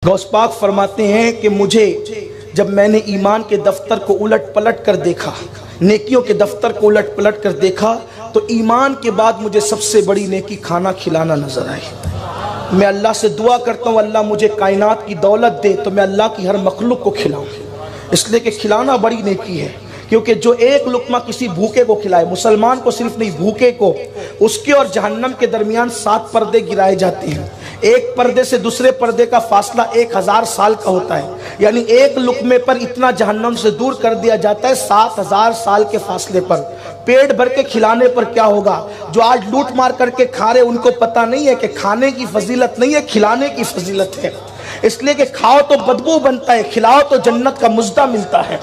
غوث پاک فرماتے ہیں کہ مجھے جب میں نے ایمان کے دفتر کو الٹ پلٹ کر دیکھا، نیکیوں کے دفتر کو الٹ پلٹ کر دیکھا، تو ایمان کے بعد مجھے سب سے بڑی نیکی کھانا کھلانا نظر آئی۔ میں اللہ سے دعا کرتا ہوں اللہ مجھے کائنات کی دولت دے تو میں اللہ کی ہر مخلوق کو کھلاؤں، اس لیے کہ کھلانا بڑی نیکی ہے، کیونکہ جو ایک لقمہ کسی بھوکے کو کھلائے، مسلمان کو صرف نہیں بھوکے کو، اس کے اور جہنم کے درمیان 7 پردے گرائے جاتے ہیں۔ ایک پردے سے دوسرے پردے کا فاصلہ 1000 سال کا ہوتا ہے، یعنی ایک لقمے پر اتنا جہنم سے دور کر دیا جاتا ہے 7000 سال کے فاصلے پر۔ پیٹ بھر کے کھلانے پر کیا ہوگا؟ جو آج لوٹ مار کر کے کھا رہے ان کو پتہ نہیں ہے کہ کھانے کی فضیلت نہیں ہے، کھلانے کی فضیلت ہے، اس لیے کہ کھاؤ تو بدبو بنتا ہے، کھلاؤ تو جنت کا مزدہ ملتا ہے۔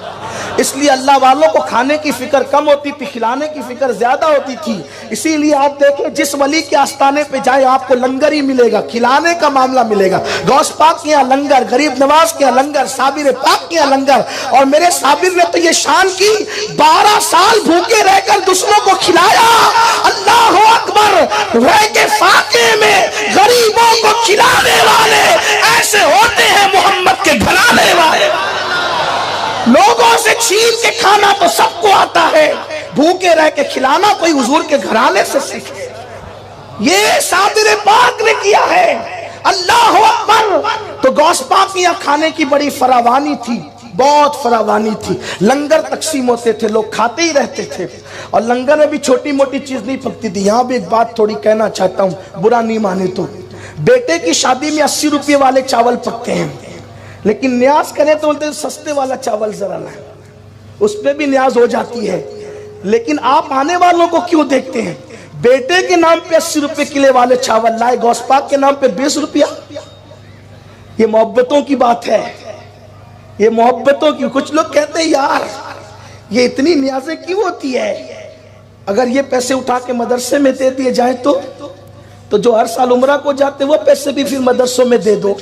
اس لیے اللہ والوں کو کھانے کی فکر کم ہوتی تھی، کھلانے کی فکر زیادہ ہوتی تھی۔ اسی لیے آپ دیکھیں جس ولی کے آستانے پہ جائے آپ کو لنگر ہی ملے گا، کھلانے کا معاملہ ملے گا۔ غوث پاک کے یہاں لنگر، غریب نواز کے یہاں لنگر، صابر پاک کے یہاں لنگر، اور میرے صابر نے تو یہ شان کی 12 سال بھوکے رہ کر دوسروں کو کھلایا۔ اللہ اکبر! رہ کے فاقے میں غریبوں کو کھلانے والے ایسے ہوتے ہیں محمد کے گھرانے والے۔ لوگوں سے چھین کے کھانا تو سب کو آتا ہے، بھوکے رہ کے کھلانا کوئی حضور کے گھرانے سے سیکھے۔ یہ صابر پاک نے کیا ہے۔ اللہ اکبر! تو غوث پاک یہاں کھانے کی بڑی فراوانی تھی، بہت فراوانی تھی۔ لنگر تقسیم ہوتے تھے، لوگ کھاتے ہی رہتے تھے، اور لنگر میں بھی چھوٹی موٹی چیز نہیں پکتی تھی۔ یہاں بھی ایک بات تھوڑی کہنا چاہتا ہوں، برا نہیں مانے تو۔ بیٹے کی شادی میں 80 روپے والے چاول پکتے ہیں، لیکن نیاز کریں تو بولتے ہیں سستے والا چاول ذرا لائیں، اس پہ بھی نیاز ہو جاتی ہے۔ لیکن آپ آنے والوں کو کیوں دیکھتے ہیں؟ بیٹے کے نام پہ 80 روپے کلے والے چاول لائے، غوث پاک کے نام پہ 20 روپیہ۔ یہ محبتوں کی بات ہے، یہ محبتوں کی۔ کچھ لوگ کہتے ہیں یار یہ اتنی نیازیں کیوں ہوتی ہے؟ اگر یہ پیسے اٹھا کے مدرسے میں دے دیے جائیں تو جو ہر سال عمرہ کو جاتے وہ پیسے بھی پھر مدرسوں میں دے دو،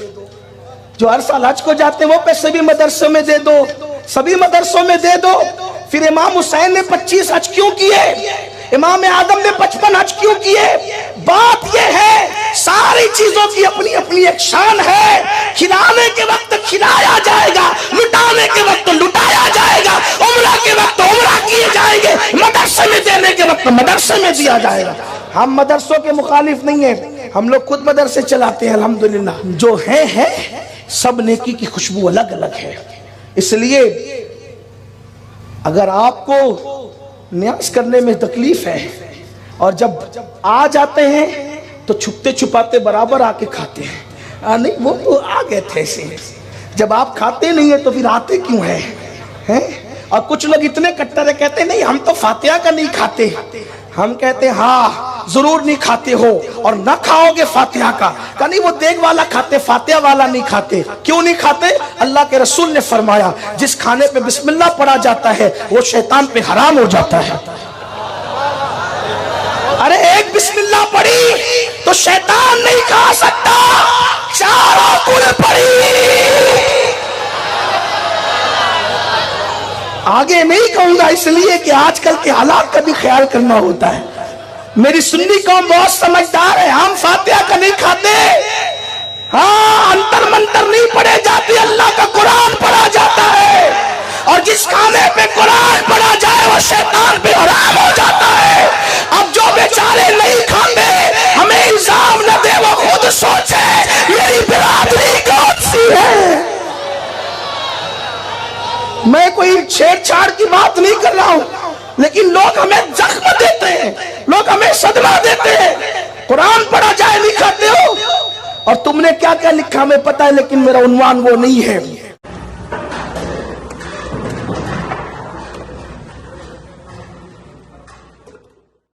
جو ہر سال حج کو جاتے وہ پیسے بھی مدرسوں میں دے دو، سبھی مدرسوں میں دے دو۔ پھر امام حسین نے 25 حج کیوں کیے؟ امام آدم نے 55 حج کیوں کیے؟ بات یہ ہے ساری چیزوں کی اپنی اپنی ایک شان ہے۔ کھلانے کے وقت کھلایا جائے گا، لٹانے کے وقت لٹایا جائے گا، عمرہ کے وقت عمرہ کیے جائیں گے، مدرسے میں دینے کے وقت مدرسے میں دیا جائے گا۔ ہم مدرسوں کے مخالف نہیں ہیں، ہم لوگ خود مدرسے چلاتے ہیں الحمدللہ۔ جو ہے سب نیکی کی خوشبو الگ الگ ہے۔ اس لیے اگر آپ کو نیاز کرنے میں تکلیف ہے اور جب آ جاتے ہیں تو چھپتے چھپاتے برابر آ کے کھاتے ہیں، نہیں وہ آ گئے تھے ایسے، جب آپ کھاتے نہیں ہیں تو پھر آتے کیوں ہیں؟ اور کچھ لوگ اتنے کٹر کہتے ہیں نہیں ہم تو فاتحہ کا نہیں کھاتے، ہم کہتے ہیں ہاں ضرور نہیں کھاتے ہو اور نہ کھاؤ گے فاتحہ کا، کہ نہیں وہ دیگ والا کھاتے فاتحہ والا نہیں کھاتے۔ کیوں نہیں کھاتے؟ اللہ کے رسول نے فرمایا جس کھانے پہ بسم اللہ پڑھا جاتا ہے وہ شیطان پہ حرام ہو جاتا ہے۔ ارے ایک بسم اللہ پڑھی تو شیطان نہیں کھا سکتا، چاروں پورے پڑھی۔ آگے نہیں کہوں گا اس لیے کہ آج کل کے حالات کا بھی خیال کرنا ہوتا ہے۔ میری سنی قوم بہت سمجھدار ہے، ہم فاتحہ کا نہیں کھاتے، ہاں انتر منتر نہیں پڑھے جاتے، اللہ کا قرآن پڑھا جاتا ہے، اور جس کھانے پہ قرآن پڑھا جائے وہ شیطان پہ حرام ہو جاتا ہے۔ اب جو بیچارے نہیں کھاتے ہمیں الزام نہ دے، وہ خود سوچے میری برادری کون سی ہے۔ میں کوئی چھیڑ چھاڑ کی بات نہیں کر رہا ہوں، لیکن لوگ ہمیں زخم دیتے ہیں، لوگ ہمیں صدمہ دیتے ہیں۔ قرآن پڑھا جائے نہیں کھاتے ہو، اور تم نے کیا کیا لکھا ہمیں پتا ہے، لیکن میرا عنوان وہ نہیں ہے۔